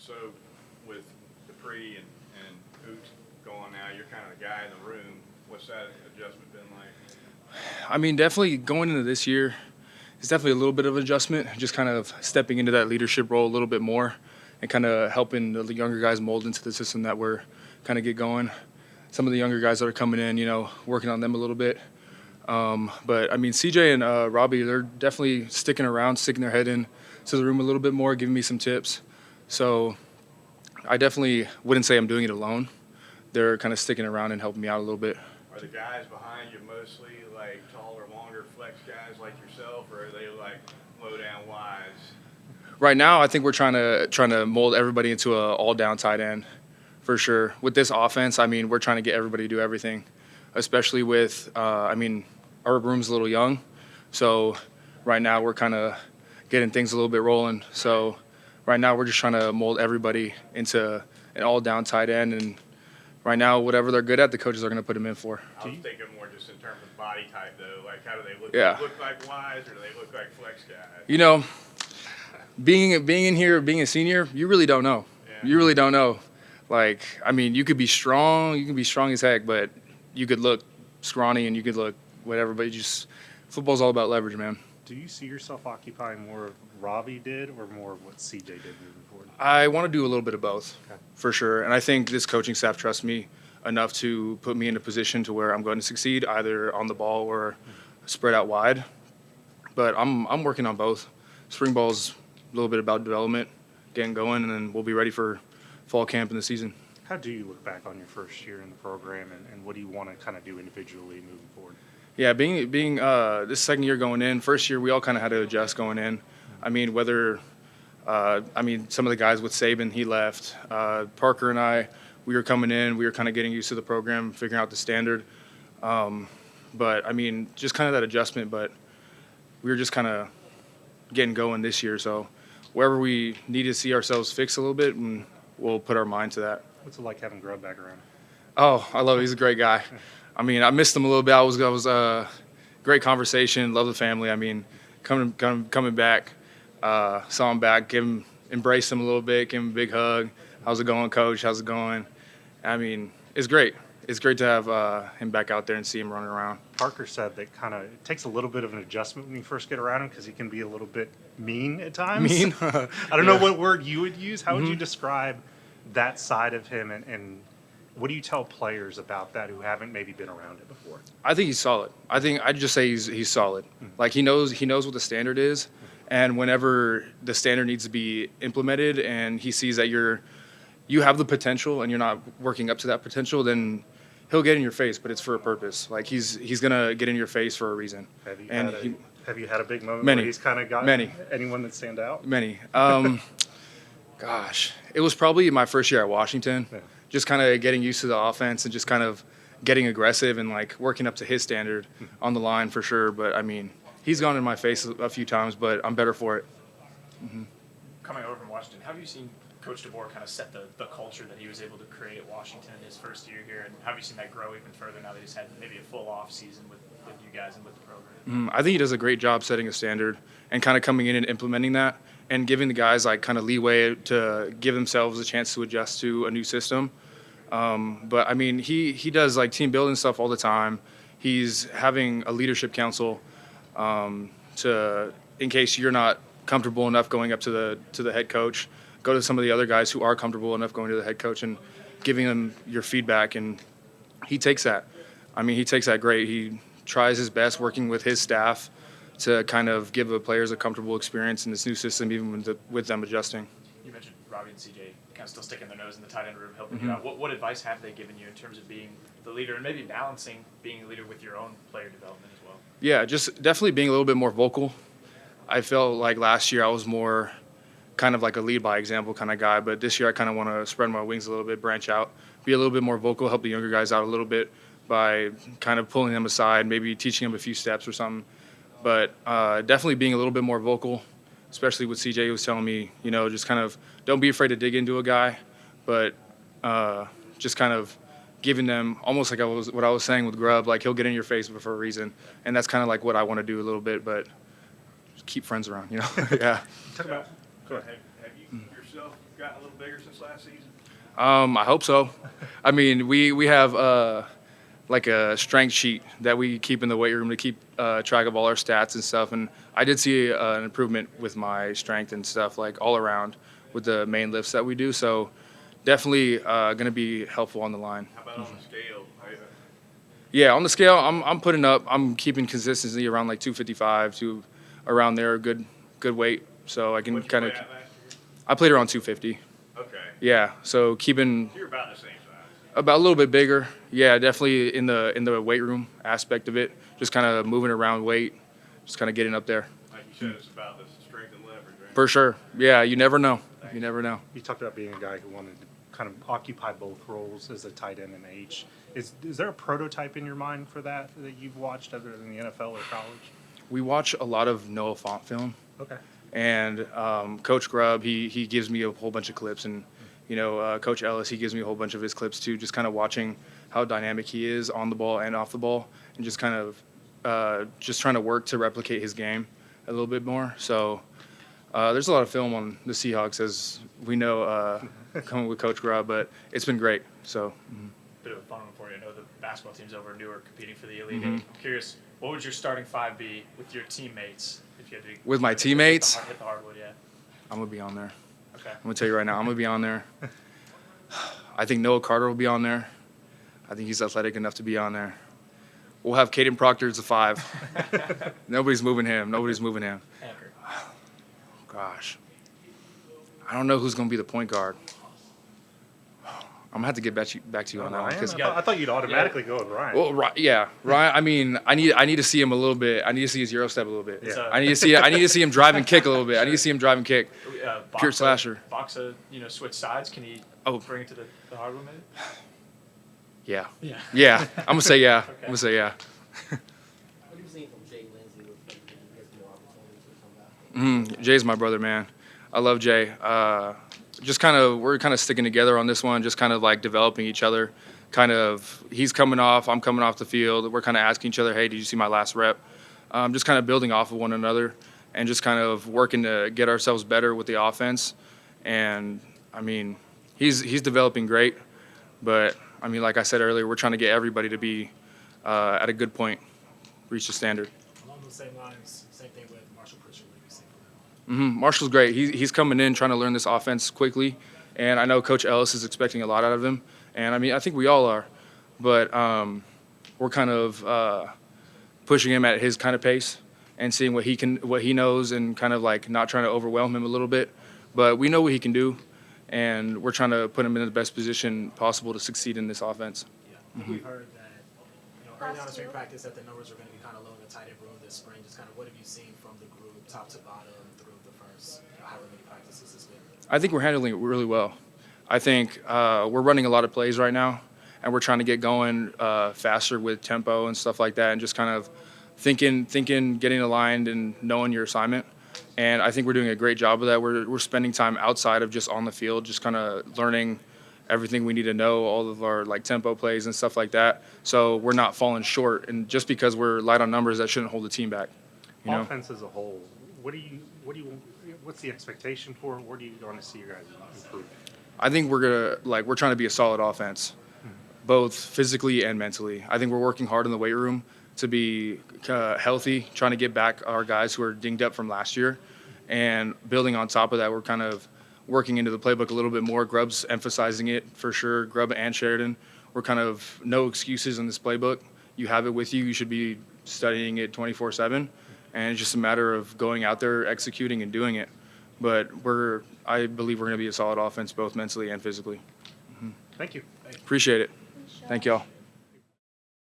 So with Dupree and Oots gone now, you're kind of the guy in the room. What's that adjustment been like? I mean, definitely going into this year, it's definitely a little bit of adjustment, just kind of stepping into that leadership role a little bit more and kind of helping the younger guys mold into the system that we're kind of get going. Some of the younger guys that are coming in, working on them a little bit. But I mean, CJ and Robbie, they're definitely sticking around, sticking their head in to the room a little bit more, giving me some tips. So I definitely wouldn't say I'm doing it alone. They're kind of sticking around and helping me out a little bit. Are the guys behind you mostly like taller, longer flex guys like yourself, or are they like low down wides? Right now, I think we're trying to mold everybody into a all down tight end, for sure. With this offense, I mean, we're trying to get everybody to do everything, especially with, our room's a little young, so right now we're kind of getting things a little bit rolling. So right now we're just trying to mold everybody into an all down tight end, and right now whatever they're good at, the coaches are going to put them in for. I was thinking more just in terms of body type, though. Like, how do they look? Yeah. Do they look like wides, or do they look like flex guys? Being in here, being a senior, you really don't know. Yeah. You really don't know. Like, I mean, you can be strong as heck, but you could look scrawny and you could look whatever. But football's all about leverage, man. Do you see yourself occupying more of Robbie did or more of what CJ did moving forward? I want to do a little bit of both, Okay. for sure. And I think this coaching staff trusts me enough to put me in a position to where I'm going to succeed either on the ball or spread out wide. But I'm working on both. Spring ball's a little bit about development, getting going, and then we'll be ready for fall camp in the season. How do you look back on your first year in the program, and what do you want to kind of do individually moving forward? Yeah, being this second year going in, first year we all kind of had to adjust going in. I mean, some of the guys with Saban, he left. Parker and I, we were coming in, we were kind of getting used to the program, figuring out the standard. But I mean, just kind of that adjustment. But we were just kind of getting going this year. So wherever we need to see ourselves fix a little bit, and we'll put our mind to that. What's it like having Grubb back around? Oh, I love it. He's a great guy. I mean, I missed him a little bit. I was great conversation. Love the family. I mean, coming back, saw him back, embraced him a little bit, give him a big hug. How's it going, Coach? How's it going? I mean, it's great. It's great to have him back out there and see him running around. Parker said that it takes a little bit of an adjustment when you first get around him because he can be a little bit mean at times. Mean? I don't know what word you would use. How would you describe that side of him, and what do you tell players about that who haven't maybe been around it before? I think he's solid. I'd just say he's solid. Like he knows what the standard is, and whenever the standard needs to be implemented, and he sees that you have the potential and you're not working up to that potential, then he'll get in your face. But it's for a purpose. Like he's gonna get in your face for a reason. Have you had a big moment Many. where he's kind of got Many. anyone that stand out? Many. Gosh, it was probably my first year at Washington. Yeah. Just kind of getting used to the offense and just kind of getting aggressive and like working up to his standard on the line for sure. But I mean, he's gone in my face a few times, but I'm better for it. Coming over from Washington, how have you seen Coach DeBoer kind of set the culture that he was able to create at Washington in his first year here, and how have you seen that grow even further now that he's had maybe a full off season with you guys and with the program? I think he does a great job setting a standard and kind of coming in and implementing that and giving the guys like kind of leeway to give themselves a chance to adjust to a new system. But I mean, he does like team building stuff all the time. He's having a leadership council in case you're not comfortable enough going up to the head coach, go to some of the other guys who are comfortable enough going to the head coach and giving them your feedback. And he takes that. I mean, he takes that great. He tries his best working with his staff to kind of give the players a comfortable experience in this new system, even with them adjusting. You mentioned Robbie and CJ kind of still sticking their nose in the tight end room, helping you out. What advice have they given you in terms of being the leader and maybe balancing being a leader with your own player development as well? Yeah, just definitely being a little bit more vocal. I felt like last year I was more kind of like a lead by example kind of guy, but this year I kind of want to spread my wings a little bit, branch out, be a little bit more vocal, help the younger guys out a little bit by kind of pulling them aside, maybe teaching them a few steps or something. But definitely being a little bit more vocal, especially with CJ, who was telling me, just kind of don't be afraid to dig into a guy, but just kind of giving them almost like what I was saying with Grubb, like he'll get in your face for a reason. And that's kind of like what I want to do a little bit, but just keep friends around, Yeah. Talk about. Have you yourself gotten a little bigger since last season? I hope so. I mean, we have like a strength sheet that we keep in the weight room to keep track of all our stats and stuff. And I did see an improvement with my strength and stuff, like all around with the main lifts that we do. So definitely going to be helpful on the line. How about on the scale? Yeah, on the scale, I'm putting up. I'm keeping consistency around like 255 to around there, good weight. So I can What'd you kind of. play at last year? I played around 250. Okay. Yeah, so keeping You're about the same size. about a little bit bigger. Yeah, definitely in the weight room aspect of it. Just kind of moving around weight, just kind of getting up there. Like you said, it's about the strength and leverage, right? For sure. Yeah, you never know. You never know. You talked about being a guy who wanted to kind of occupy both roles as a tight end and H. Is there a prototype in your mind for that you've watched other than the NFL or college? We watch a lot of Noah Font film. Okay. And Coach Grubb, he gives me a whole bunch of clips, and Coach Ellis, he gives me a whole bunch of his clips too. Just kind of watching how dynamic he is on the ball and off the ball, and just kind of just trying to work to replicate his game a little bit more. So there's a lot of film on the Seahawks, as we know, coming with Coach Grubb, but it's been great. So. Bit of a fun one for you. I know the basketball team's over in Newark competing for the Elite Eight. I'm curious, what would your starting five be with your teammates? If you had to With my teammates? hit the hardwood, yeah. I'm going to be on there. Okay. I'm going to tell you right now, I'm going to be on there. I think Noah Carter will be on there. I think he's athletic enough to be on there. We'll have Caden Proctor as a 5. Nobody's moving him. Anchor. Gosh. I don't know who's going to be the point guard. I'm going to have to get back to you on that one. Ryan? 'Cause- I thought you'd automatically go with Ryan. Well, Ryan. I mean, I need to see him a little bit. I need to see his Euro step a little bit. Yeah. I need to see him drive and kick a little bit. I need to see him drive and kick. Pure slasher. Boxa, switch sides. Can he bring it to the hardwood maybe? Yeah. Yeah. Yeah. I'm gonna say yeah. Okay. I'm gonna say yeah. What are you seeing from Jay Lindsey with maybe he gets more opportunities to come back? Jay's my brother, man. I love Jay. We're kind of sticking together on this one, just kind of like developing each other. He's coming off, I'm coming off the field. We're kind of asking each other, hey, did you see my last rep? Just kind of building off of one another and just kind of working to get ourselves better with the offense. And I mean, he's developing great, but I mean, like I said earlier, we're trying to get everybody to be at a good point, reach the standard. Along those same lines, same thing with Marshall Pritchard. What do you see from him? Marshall's great. He's coming in trying to learn this offense quickly, and I know Coach Ellis is expecting a lot out of him. And I mean, I think we all are, but we're kind of pushing him at his kind of pace and seeing what he knows, and kind of like not trying to overwhelm him a little bit. But we know what he can do, and we're trying to put him in the best position possible to succeed in this offense. Yeah. I think we've heard that early on in spring practice that the numbers are going to be kind of low in the tight end room this spring. Just kind of what have you seen from the group, top to bottom, through the first however many practices it's been? I think we're handling it really well. I think we're running a lot of plays right now, and we're trying to get going faster with tempo and stuff like that, and just kind of thinking, getting aligned and knowing your assignment. And I think we're doing a great job of that. We're spending time outside of just on the field, just kind of learning everything we need to know, all of our like tempo plays and stuff like that. So we're not falling short. And just because we're light on numbers, that shouldn't hold the team back. Offense as a whole, what's the expectation for? Where do you want to see your guys improve? I think we're trying to be a solid offense, both physically and mentally. I think we're working hard in the weight room to be healthy, trying to get back our guys who are dinged up from last year, and building on top of that, we're kind of working into the playbook a little bit more. Grubb's emphasizing it for sure. Grubb and Sheridan, we're kind of no excuses in this playbook. You have it with you. You should be studying it 24/7, and it's just a matter of going out there, executing, and doing it. But I believe we're going to be a solid offense, both mentally and physically. Thank you. Appreciate it. Thank y'all.